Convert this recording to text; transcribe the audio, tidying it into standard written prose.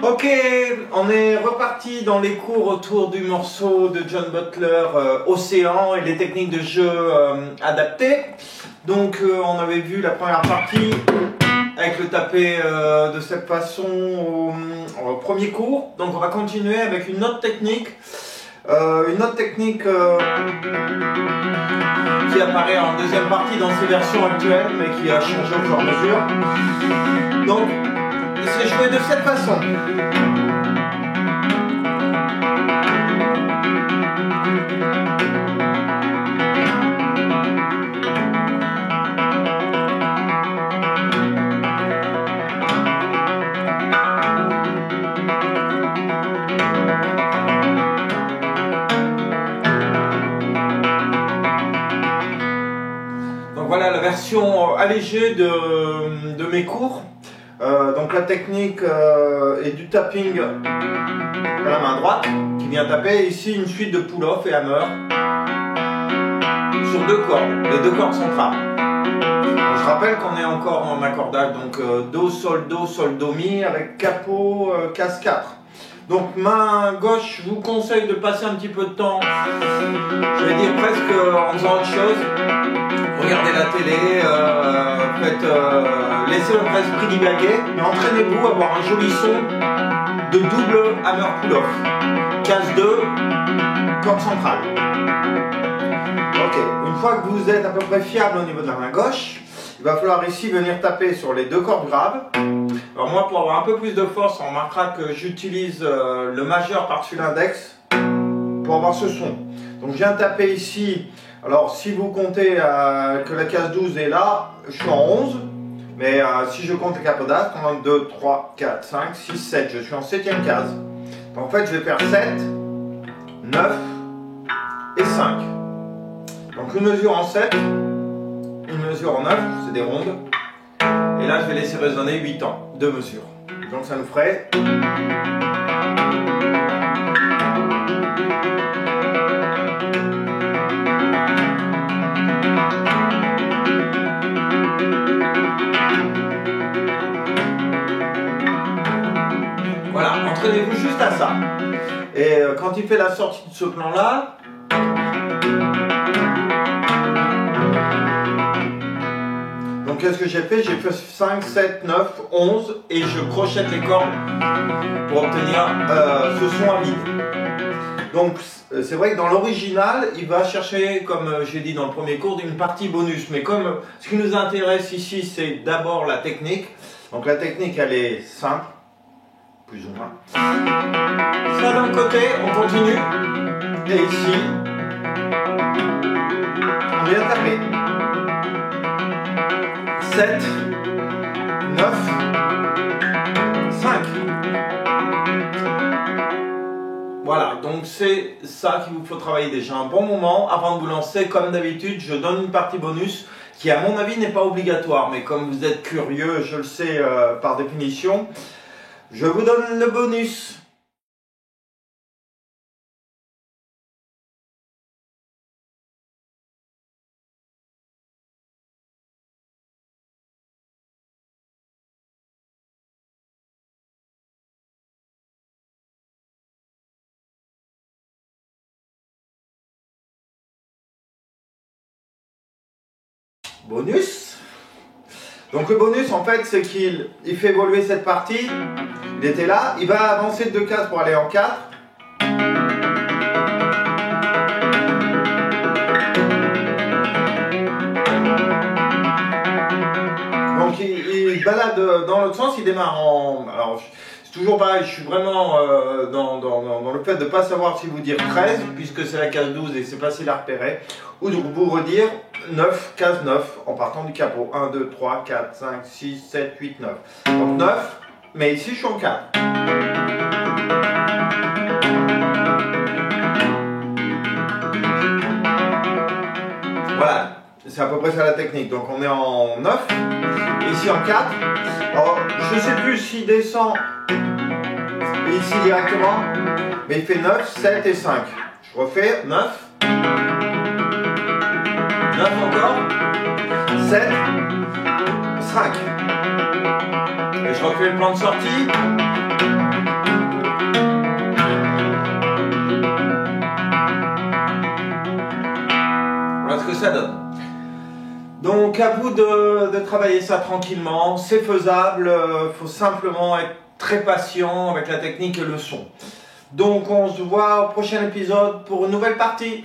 Ok, on est reparti dans les cours autour du morceau de John Butler, Océan, et les techniques de jeu adaptées. Donc on avait vu la première partie avec le tapé de cette façon au premier cours. Donc on va continuer avec une autre technique. Qui apparaît en deuxième partie dans ses versions actuelles, mais qui a changé au fur et à mesure. Donc, c'est joué de cette façon. Donc voilà la version allégée de mes cours. Donc la technique est du tapping à la main droite qui vient taper ici une suite de pull-off et hammer sur deux cordes, les deux cordes centrales. Donc, je rappelle qu'on est encore en accordage, donc Do, Sol, Do, Mi avec capot, casse 4. Donc main gauche, je vous conseille de passer un petit peu de temps, je vais dire presque en faisant autre chose. Regardez la télé, laissez votre esprit divaguer, mais entraînez-vous à avoir un joli son de double hammer pull-off. Case 2, corde centrale. Ok, une fois que vous êtes à peu près fiable au niveau de la main gauche, il va falloir ici venir taper sur les deux cordes graves. Alors moi, pour avoir un peu plus de force, on remarquera que j'utilise le majeur par-dessus l'index pour avoir ce son. Donc je viens taper ici. Alors si vous comptez que la case 12 est là, je suis en 11. Mais si je compte les capodas, 1, 2, 3, 4, 5, 6, 7, je suis en 7e case. Donc en fait, je vais faire 7, 9 et 5. Donc une mesure en 7, une mesure en 9, c'est des rondes. Et là, je vais laisser résonner 8 temps, 2 mesures. Donc ça nous ferait... Voilà, entraînez-vous juste à ça. Et quand il fait la sortie de ce plan-là, donc qu'est-ce que j'ai fait? J'ai fait 5, 7, 9, 11 et je crochette les cordes pour obtenir ce son à vide. Donc c'est vrai que dans l'original, il va chercher, comme j'ai dit dans le premier cours, une partie bonus. Mais comme ce qui nous intéresse ici, c'est d'abord la technique. Donc la technique, elle est simple. Plus ou moins. Ça d'un côté, on continue. Et ici, on vient taper. 7, 9, 5. Voilà, donc c'est ça qu'il vous faut travailler déjà un bon moment avant de vous lancer. Comme d'habitude, je donne une partie bonus qui, à mon avis, n'est pas obligatoire. Mais comme vous êtes curieux, je le sais par définition, je vous donne le bonus. Bonus. Donc le bonus, en fait, c'est qu'il fait évoluer cette partie. Il était là, il va avancer de 2 cases pour aller en 4. Donc il balade dans l'autre sens, il démarre en... Alors c'est toujours pareil, je suis vraiment dans le fait de ne pas savoir si vous dire 13, puisque c'est la case 12 et c'est facile à repérer, ou de vous redire 9, case 9, en partant du capot. 1, 2, 3, 4, 5, 6, 7, 8, 9. Donc 9, mais ici je suis en 4. Voilà, c'est à peu près ça la technique. Donc on est en 9, ici en 4. Alors je ne sais plus s'il descend ici directement, mais il fait 9, 7 et 5. Je refais 9. 9 encore, 7, 5. Et je refais le plan de sortie. Donc à vous de travailler ça tranquillement, c'est faisable, faut simplement être très patient avec la technique et le son. Donc on se voit au prochain épisode pour une nouvelle partie.